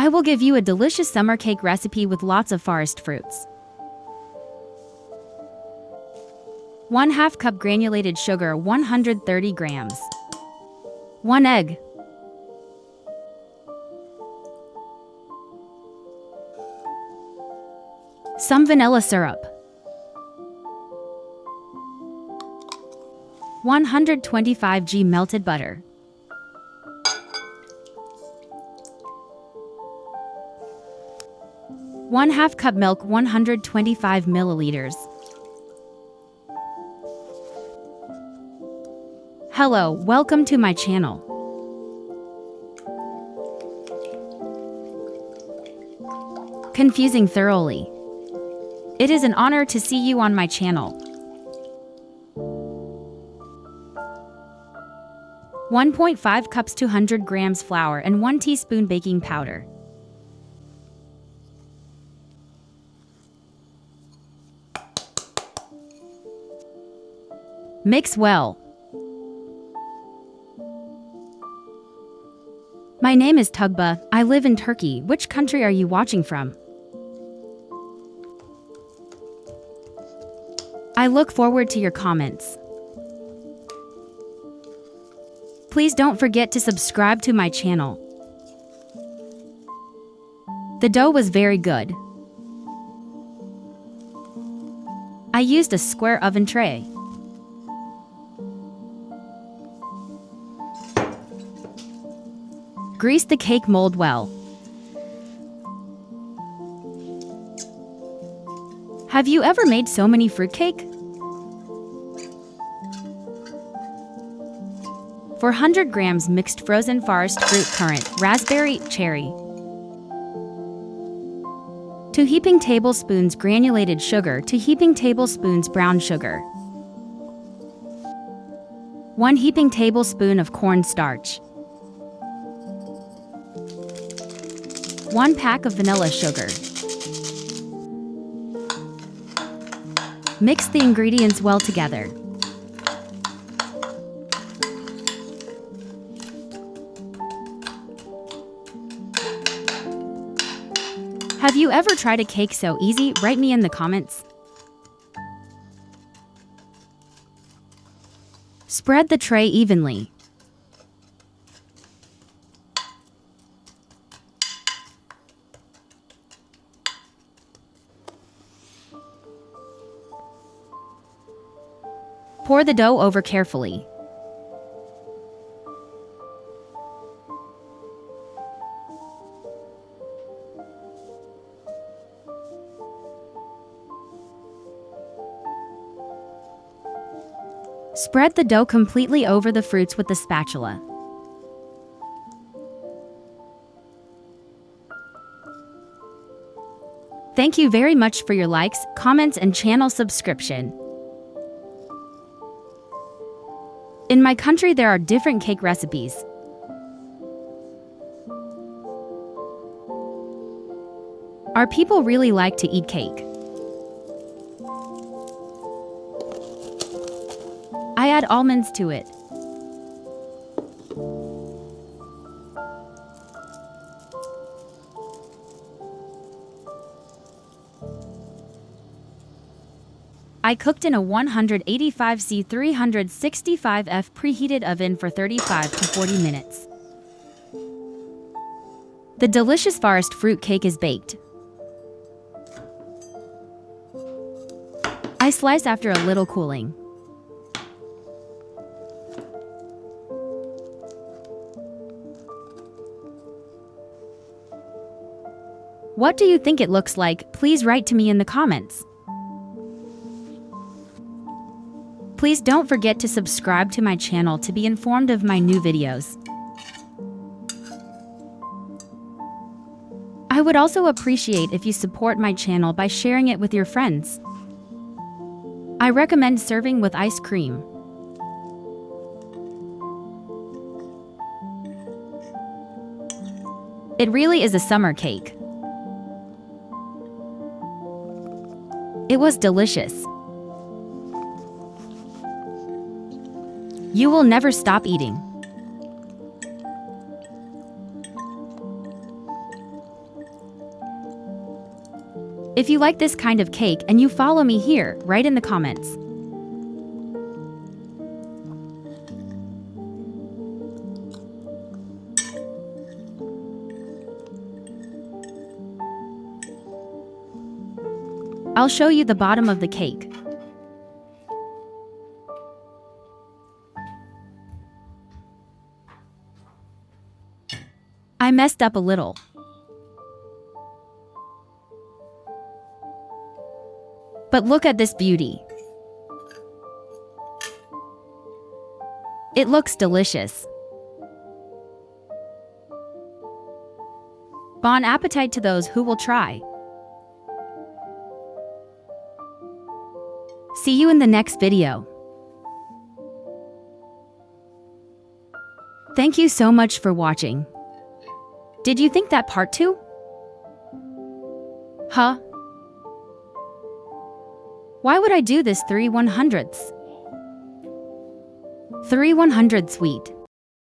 I will give you a delicious summer cake recipe with lots of forest fruits. 1/2 cup granulated sugar, 130 grams. 1 egg. Some vanilla syrup. 125 g melted butter. 1/2 cup milk, 125 milliliters. Hello, welcome to my channel. Confusing thoroughly. It is an honor to see you on my channel. 1.5 cups 200 grams flour and 1 teaspoon baking powder. Mix well. My name is Tugba. I live in Turkey. Which country are you watching from? I look forward to your comments. Please don't forget to subscribe to my channel. The dough was very good. I used a square oven tray. Grease the cake mold well. Have you ever made so many fruitcake? 400 grams mixed frozen forest fruit, currant, raspberry, cherry. 2 heaping tablespoons granulated sugar, 2 heaping tablespoons brown sugar. 1 heaping tablespoon of corn starch. 1 pack of vanilla sugar. Mix the ingredients well together. Have you ever tried a cake so easy? Write me in the comments. Spread the tray evenly. Pour the dough over carefully. Spread the dough completely over the fruits with the spatula. Thank you very much for your likes, comments, and channel subscription. In my country, there are different cake recipes. Our people really like to eat cake. I add almonds to it. I cooked in a 185°C 365°F preheated oven for 35 to 40 minutes. The delicious forest fruit cake is baked. I slice after a little cooling. What do you think it looks like? Please write to me in the comments. Please don't forget to subscribe to my channel to be informed of my new videos. I would also appreciate if you support my channel by sharing it with your friends. I recommend serving with ice cream. It really is a summer cake. It was delicious. You will never stop eating. If you like this kind of cake and you follow me here, write in the comments. I'll show you the bottom of the cake. I messed up a little. But look at this beauty. It looks delicious. Bon appetit to those who will try. See you in the next video. Thank you so much for watching. Did you think that part 2? Huh? Why would I do this 3/100ths? 3/100 sweet.